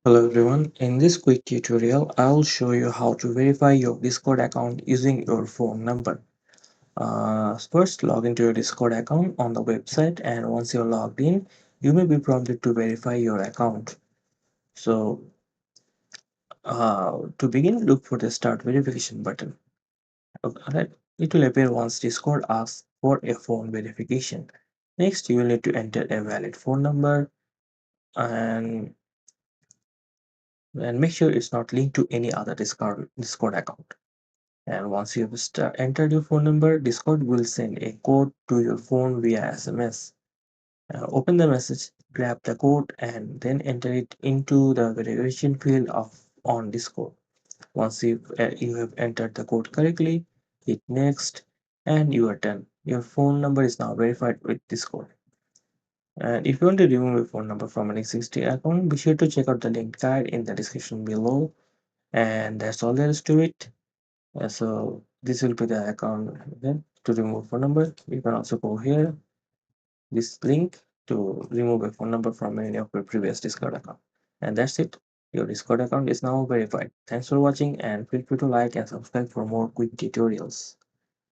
Hello everyone, in this quick tutorial I'll show you how to verify your Discord account using your phone number. First log into your Discord account on the website, and once you're logged in you may be prompted to verify your account. So to begin, look for the start verification button. Alright, it will appear once Discord asks for a phone verification. Next you will need to enter a valid phone number and make sure it's not linked to any other Discord account. And once you've entered your phone number, Discord will send a code to your phone via SMS. Open the message, grab the code, and then enter it into the verification field of on Discord. Once you have entered the code correctly, hit next, and you are done. Your phone number is now verified with Discord. And if you want to remove your phone number from an existing account, be sure to check out the link guide in the description below. And that's all there is to it. So this will be the account. Then to remove phone number, you can also go here, this link, to remove a phone number from any of your previous Discord account. And that's it. Your Discord account is now verified. Thanks for watching, and feel free to like and subscribe for more quick tutorials.